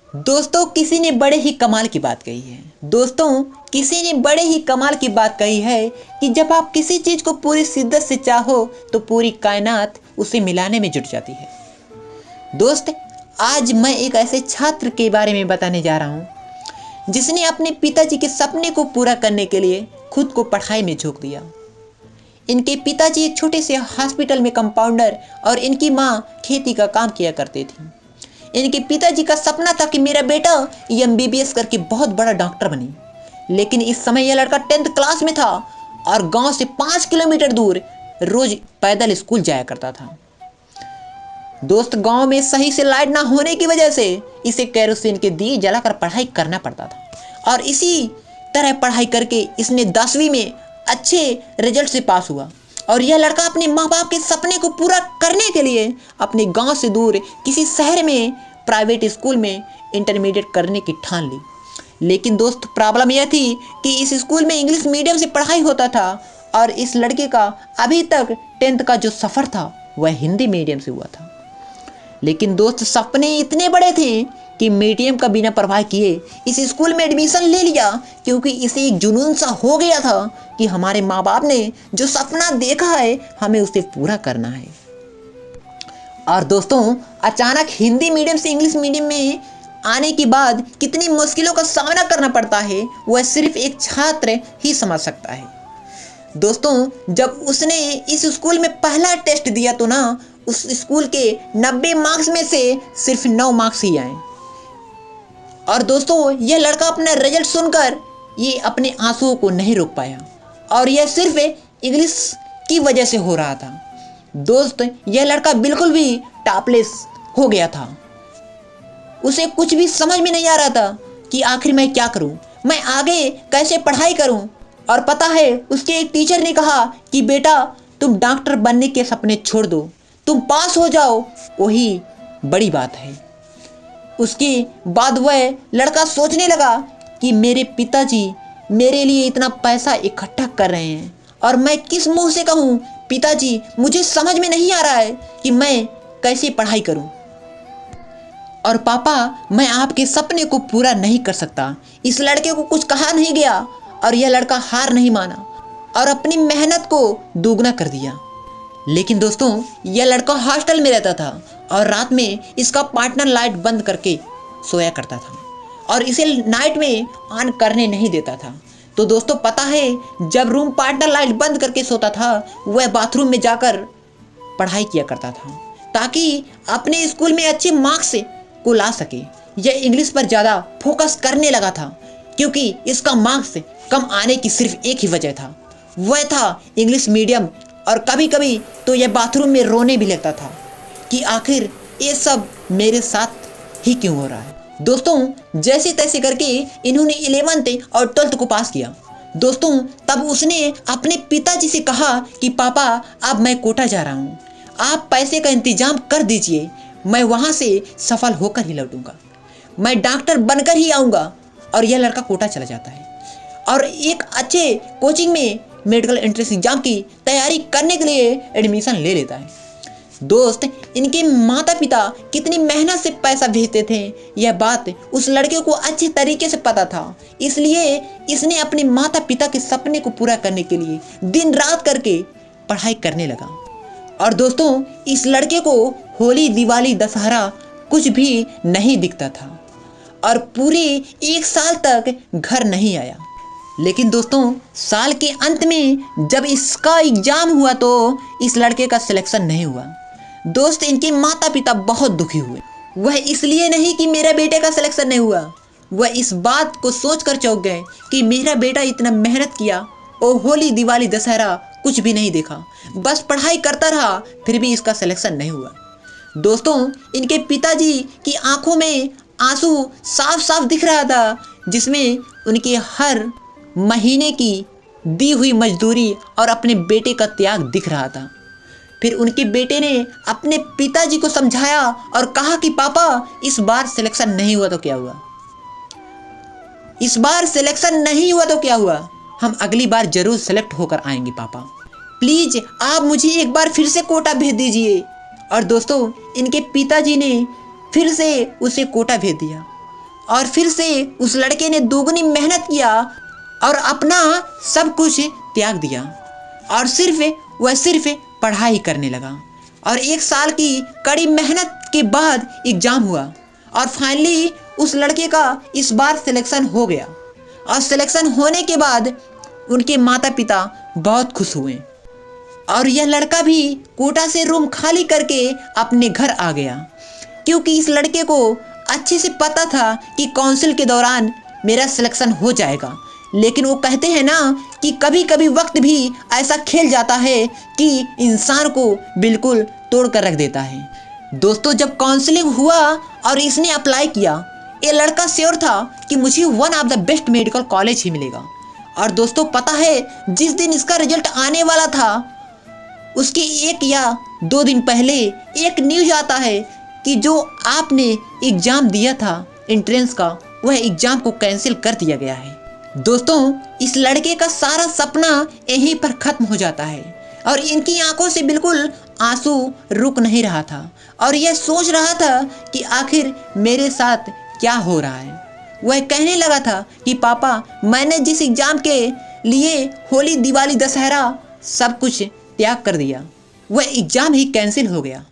दोस्तों किसी ने बड़े ही कमाल की बात कही है। दोस्तों किसी ने बड़े ही कमाल की बात कही है कि जब आप किसी चीज को पूरी शिद्दत से चाहो तो पूरी कायनात उसे मिलाने में जुट जाती है। दोस्त, आज मैं एक ऐसे छात्र के बारे में बताने जा रहा हूँ जिसने अपने पिताजी के सपने को पूरा करने के लिए खुद को पढ़ाई में झोंक दिया। इनके पिताजी एक छोटे से हॉस्पिटल में कंपाउंडर और इनकी माँ खेती का काम किया करते थी। इनके पिताजी का सपना था कि मेरा बेटा MBBS करके बहुत बड़ा डॉक्टर बने, लेकिन इस समय यह लड़का 10th क्लास में था और गांव से 5 किलोमीटर दूर रोज पैदल स्कूल जाया करता था। दोस्त, गांव में सही से लाइट ना होने की वजह से इसे केरोसिन के दिए जलाकर पढ़ाई करना पड़ता था और इसी तरह पढ़ाई करके इसने 10वीं में अच्छे रिजल्ट से पास हुआ और यह लड़का अपने माँ बाप के सपने को पूरा करने के लिए अपने गांव से दूर किसी शहर में प्राइवेट स्कूल में इंटरमीडिएट करने की ठान ली। लेकिन दोस्त, प्रॉब्लम यह थी कि इस स्कूल में इंग्लिश मीडियम से पढ़ाई होता था और इस लड़के का अभी तक 10th का जो सफ़र था वह हिंदी मीडियम से हुआ था। लेकिन दोस्त, सपने इतने बड़े थे कि मीडियम का बिना परवाह किए इस स्कूल में एडमिशन ले लिया, क्योंकि इसे एक जुनून सा हो गया था कि हमारे माँ बाप ने जो सपना देखा है हमें उसे पूरा करना है। और दोस्तों, अचानक हिंदी मीडियम से इंग्लिश मीडियम में आने के बाद कितनी मुश्किलों का सामना करना पड़ता है वह सिर्फ एक छात्र ही समझ सकता है। दोस्तों, जब उसने इस स्कूल में पहला टेस्ट दिया तो ना उस स्कूल के 90 मार्क्स में से सिर्फ 9 मार्क्स ही आए। और दोस्तों, यह लड़का अपना रिजल्ट सुनकर ये अपने आंसुओं को नहीं रोक पाया और यह सिर्फ इंग्लिश की वजह से हो रहा था। दोस्त, यह लड़का बिल्कुल भी टॉपलेस हो गया था। उसे कुछ भी समझ में नहीं आ रहा था कि आखिर मैं क्या करूं, मैं आगे कैसे पढ़ाई करूं। और पता है, उसके एक टीचर ने कहा कि बेटा, तुम डॉक्टर बनने के सपने छोड़ दो, तुम पास हो जाओ, वही बड़ी बात है। उसके बाद वह लड़का सोचने लगा कि मेरे पिताजी मेरे लिए इतना पैसा इकट्ठा कर रहे हैं और मैं किस मुंह से कहूँ पिताजी, मुझे समझ में नहीं आ रहा है कि मैं कैसे पढ़ाई करूं। और पापा, मैं आपके सपने को पूरा नहीं कर सकता। इस लड़के को कुछ कहा नहीं गया और यह लड़का हार नहीं माना और अपनी मेहनत को दोगुना कर दिया। लेकिन दोस्तों, यह लड़का हॉस्टल में रहता था और रात में इसका पार्टनर लाइट बंद करके सोया करता था और इसे नाइट में ऑन करने नहीं देता था। तो दोस्तों, पता है, जब रूम पार्टनर लाइट बंद करके सोता था वह बाथरूम में जाकर पढ़ाई किया करता था ताकि अपने स्कूल में अच्छे मार्क्स को ला सके। यह इंग्लिश पर ज़्यादा फोकस करने लगा था क्योंकि इसका मार्क्स कम आने की सिर्फ एक ही वजह था, वह था इंग्लिश मीडियम। और कभी कभी तो यह बाथरूम में रोने भी लगता था कि आखिर ये सब मेरे साथ ही क्यों हो रहा है। दोस्तों, जैसे तैसे करके इन्होंने 11th और 12th को पास किया। दोस्तों, तब उसने अपने पिताजी से कहा कि पापा, अब मैं कोटा जा रहा हूँ, आप पैसे का इंतजाम कर दीजिए, मैं वहाँ से सफल होकर ही लौटूंगा, मैं डॉक्टर बनकर ही आऊँगा। और यह लड़का कोटा चला जाता है और एक अच्छे कोचिंग में मेडिकल एंट्रेंस एग्जाम की तैयारी करने के लिए एडमिशन ले लेता है। दोस्त, इनके माता पिता कितनी मेहनत से पैसा भेजते थे यह बात उस लड़के को अच्छे तरीके से पता था, इसलिए इसने अपने माता पिता के सपने को पूरा करने के लिए दिन रात करके पढ़ाई करने लगा। और दोस्तों, इस लड़के को होली, दिवाली, दशहरा कुछ भी नहीं दिखता था और पूरे 1 साल तक घर नहीं आया। लेकिन दोस्तों, साल के अंत में जब इसका एग्जाम हुआ तो इस लड़के का सिलेक्शन नहीं हुआ। दोस्त, इनके माता पिता बहुत दुखी हुए। वह इसलिए नहीं कि मेरा बेटे का सिलेक्शन नहीं हुआ, वह इस बात को सोचकर चौंक गए कि मेरा बेटा इतना मेहनत किया और होली, दिवाली, दशहरा कुछ भी नहीं देखा, बस पढ़ाई करता रहा, फिर भी इसका सिलेक्शन नहीं हुआ। दोस्तों, इनके पिताजी की आंखों में आंसू साफ साफ दिख रहा था, जिसमें उनके हर महीने की दी हुई मजदूरी और अपने बेटे का त्याग दिख रहा था। फिर उनके बेटे ने अपने पिताजी को समझाया और कहा कि पापा, इस बार सिलेक्शन नहीं हुआ तो क्या हुआ, इस बार सिलेक्शन नहीं हुआ तो क्या हुआ, हम अगली बार जरूर सेलेक्ट होकर आएंगे पापा, प्लीज आप मुझे एक बार फिर से कोटा भेज दीजिए। और दोस्तों, इनके पिताजी ने फिर से उसे कोटा भेज दिया और फिर से उस लड़के ने दोगुनी मेहनत किया और अपना सब कुछ त्याग दिया और सिर्फ पढ़ाई करने लगा। और 1 साल की कड़ी मेहनत के बाद एग्ज़ाम हुआ और फाइनली उस लड़के का इस बार सिलेक्शन हो गया। और सिलेक्शन होने के बाद उनके माता पिता बहुत खुश हुए और यह लड़का भी कोटा से रूम खाली करके अपने घर आ गया, क्योंकि इस लड़के को अच्छे से पता था कि काउंसिल के दौरान मेरा सिलेक्शन हो जाएगा। लेकिन वो कहते हैं ना कि कभी कभी वक्त भी ऐसा खेल जाता है कि इंसान को बिल्कुल तोड़ कर रख देता है। दोस्तों, जब काउंसलिंग हुआ और इसने अप्लाई किया, ये लड़का श्योर था कि मुझे one of the best medical college ही मिलेगा। और दोस्तों, पता है जिस दिन इसका रिजल्ट आने वाला था उसके 1 या 2 दिन पहले एक न्यूज आता है कि जो आपने एग्ज़ाम दिया था एंट्रेंस का, वह एग्ज़ाम को कैंसिल कर दिया गया है। दोस्तों, इस लड़के का सारा सपना यहीं पर ख़त्म हो जाता है और इनकी आंखों से बिल्कुल आंसू रुक नहीं रहा था और यह सोच रहा था कि आखिर मेरे साथ क्या हो रहा है। वह कहने लगा था कि पापा, मैंने जिस एग्ज़ाम के लिए होली, दिवाली, दशहरा सब कुछ त्याग कर दिया, वह एग्ज़ाम ही कैंसिल हो गया।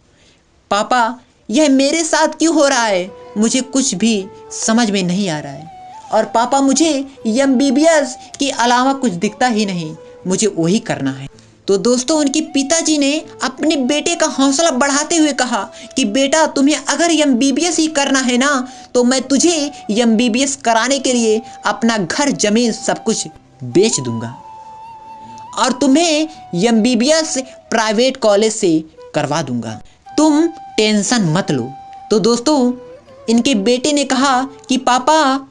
पापा, यह मेरे साथ क्यों हो रहा है? मुझे कुछ भी समझ में नहीं आ रहा है। और पापा, मुझे MBBS के अलावा कुछ दिखता ही नहीं, मुझे वही करना है। तो दोस्तों, उनके पिताजी ने अपने बेटे का हौसला बढ़ाते हुए कहा कि बेटा, तुम्हें अगर MBBS ही करना है ना, तो मैं तुझे MBBS कराने के लिए अपना घर, ज़मीन सब कुछ बेच दूंगा और तुम्हें MBBS प्राइवेट कॉलेज से करवा दूंगा, तुम टेंशन मत लो। तो दोस्तों, इनके बेटे ने कहा कि पापा,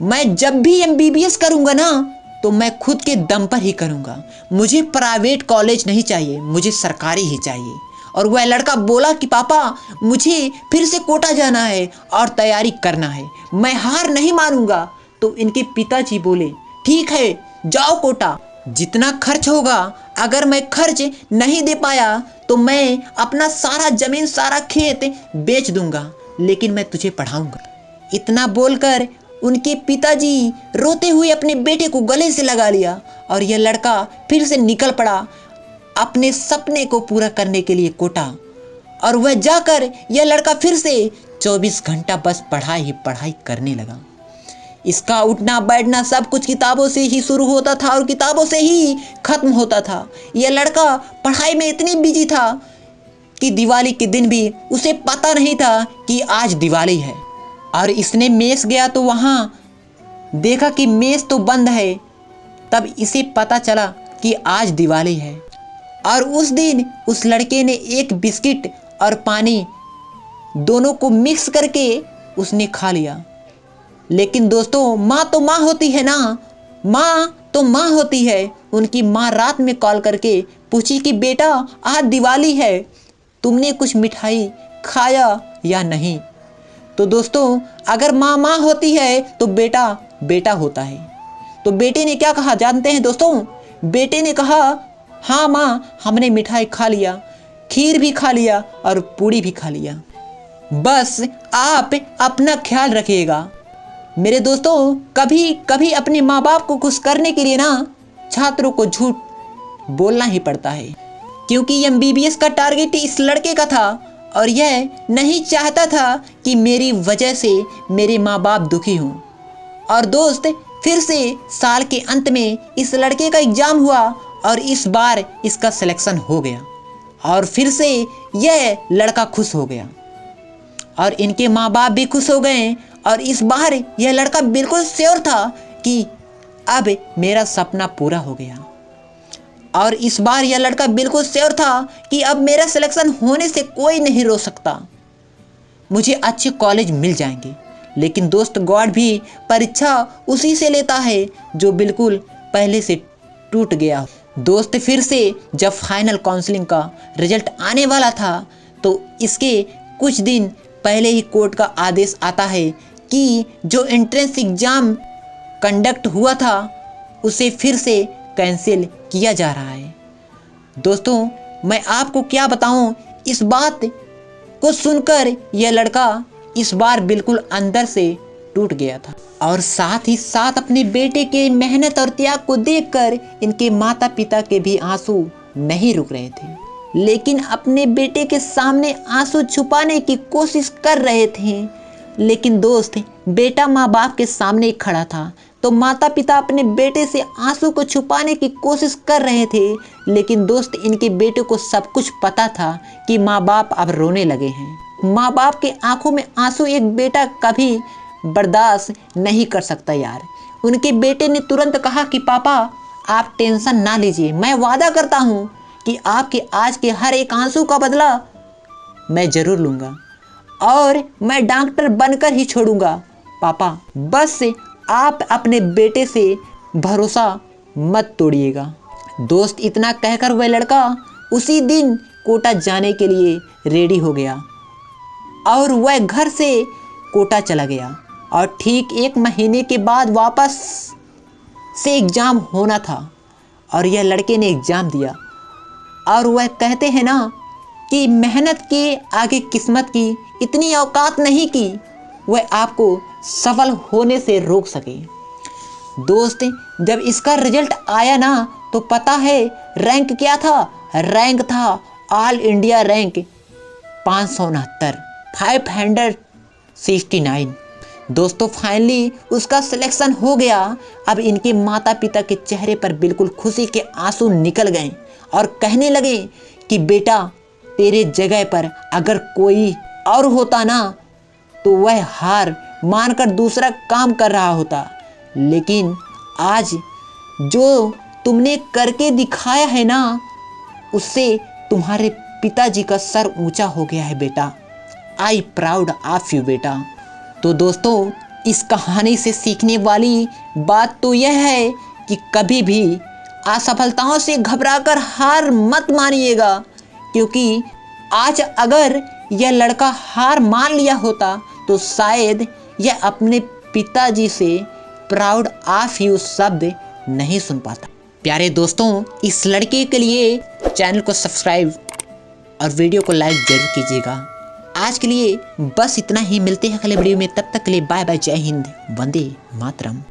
मैं जब भी MBBS करूंगा ना, तो मैं खुद के दम पर ही करूंगा, मुझे प्राइवेट कॉलेज नहीं चाहिए, मुझे सरकारी ही चाहिए। और वह लड़का बोला कि पापा, मुझे फिर से कोटा जाना है और तैयारी करना है, मैं हार नहीं मानूंगा। तो इनके पिताजी बोले, ठीक है, जाओ कोटा, जितना खर्च होगा, अगर मैं खर्च नहीं दे पाया तो मैं अपना सारा ज़मीन, सारा खेत बेच दूंगा, लेकिन मैं तुझे पढ़ाऊंगा। इतना बोलकर उनके पिताजी रोते हुए अपने बेटे को गले से लगा लिया और यह लड़का फिर से निकल पड़ा अपने सपने को पूरा करने के लिए कोटा। और वह जाकर यह लड़का फिर से 24 घंटा बस पढ़ाई ही पढ़ाई करने लगा। इसका उठना बैठना सब कुछ किताबों से ही शुरू होता था और किताबों से ही खत्म होता था। यह लड़का पढ़ाई में इतनी बिजी था कि दिवाली के दिन भी उसे पता नहीं था कि आज दिवाली है। और इसने मेस गया तो वहाँ देखा कि मेस तो बंद है, तब इसे पता चला कि आज दिवाली है। और उस दिन उस लड़के ने एक बिस्किट और पानी दोनों को मिक्स करके उसने खा लिया। लेकिन दोस्तों, माँ तो माँ होती है ना, माँ तो माँ होती है। उनकी माँ रात में कॉल करके पूछी कि बेटा, आज दिवाली है, तुमने कुछ मिठाई खाया या नहीं। तो दोस्तों, अगर माँ माँ होती है तो बेटा बेटा होता है। तो बेटे ने क्या कहा जानते हैं दोस्तों? बेटे ने कहा, हाँ माँ, हमने मिठाई खा लिया, खीर भी खा लिया और पूड़ी भी खा लिया, बस आप अपना ख्याल रखिएगा। मेरे दोस्तों, कभी कभी अपने माँ बाप को खुश करने के लिए ना छात्रों को झूठ बोलना ही पड़ता है, क्योंकि MBBS का टारगेट इस लड़के का था और यह नहीं चाहता था कि मेरी वजह से मेरे माँ बाप दुखी हों। और दोस्त, फिर से साल के अंत में इस लड़के का एग्ज़ाम हुआ और इस बार इसका सिलेक्शन हो गया और फिर से यह लड़का खुश हो गया और इनके माँ बाप भी खुश हो गए। और इस बार यह लड़का बिल्कुल श्योर था कि अब मेरा सपना पूरा हो गया। और इस बार यह लड़का बिल्कुल श्योर था कि अब मेरा सिलेक्शन होने से कोई नहीं रोक सकता, मुझे अच्छे कॉलेज मिल जाएंगे। लेकिन दोस्त, गॉड भी परीक्षा उसी से लेता है जो बिल्कुल पहले से टूट गया। दोस्त, फिर से जब फाइनल काउंसलिंग का रिजल्ट आने वाला था तो इसके कुछ दिन पहले ही कोर्ट का आदेश आता है कि जो एंट्रेंस एग्ज़ाम कंडक्ट हुआ था उसे फिर से कैंसिल किया जा रहा है। दोस्तों, मैं आपको क्या बताऊं, इस बात को सुनकर यह लड़का इस बार बिल्कुल अंदर से टूट गया था और साथ ही साथ अपने बेटे के मेहनत और त्याग को देखकर इनके माता पिता के भी आंसू नहीं रुक रहे थे, लेकिन अपने बेटे के सामने आंसू छुपाने की कोशिश कर रहे थे। लेकिन दोस्त, बेटा माँ बाप के सामने खड़ा था तो माता पिता अपने बेटे से आंसू को छुपाने की कोशिश कर रहे थे, लेकिन दोस्त इनके बेटे को सब कुछ पता था कि माँ बाप अब रोने लगे हैं। माँ बाप के आंखों में आंसू एक बेटा कभी बर्दाश्त नहीं कर सकता यार। उनके बेटे ने तुरंत कहा कि पापा आप टेंशन ना लीजिए, मैं वादा करता हूँ कि आपके आज के हर एक आंसू का बदला मैं ज़रूर लूँगा और मैं डॉक्टर बनकर ही छोड़ूंगा। पापा बस आप अपने बेटे से भरोसा मत तोड़िएगा। दोस्त इतना कहकर वह लड़का उसी दिन कोटा जाने के लिए रेडी हो गया और वह घर से कोटा चला गया और ठीक 1 महीने के बाद वापस से एग्ज़ाम होना था और यह लड़के ने एग्ज़ाम दिया और वह कहते हैं ना कि मेहनत के आगे किस्मत की इतनी औकात नहीं कि वह आपको सफल होने से रोक सके। दोस्त जब इसका रिजल्ट आया ना तो पता है रैंक क्या था? रैंक था ऑल इंडिया रैंक 569। दोस्तों फाइनली उसका सिलेक्शन हो गया। अब इनके माता पिता के चेहरे पर बिल्कुल खुशी के आंसू निकल गए और कहने लगे कि बेटा तेरे जगह पर अगर कोई और होता ना तो वह हार मानकर दूसरा काम कर रहा होता, लेकिन आज जो तुमने करके दिखाया है ना उससे तुम्हारे पिताजी का सर ऊंचा हो गया है बेटा। आई प्राउड ऑफ यू बेटा। तो दोस्तों इस कहानी से सीखने वाली बात तो यह है कि कभी भी असफलताओं से घबराकर हार मत मानिएगा, क्योंकि आज अगर यह लड़का हार मान लिया होता तो शायद यह अपने पिताजी से प्राउड ऑफ यू शब्द नहीं सुन पाता। प्यारे दोस्तों इस लड़के के लिए चैनल को सब्सक्राइब और वीडियो को लाइक जरूर कीजिएगा। आज के लिए बस इतना ही, मिलते हैं अगले वीडियो में, तब तक के लिए बाय बाय, जय हिंद, वंदे मातरम।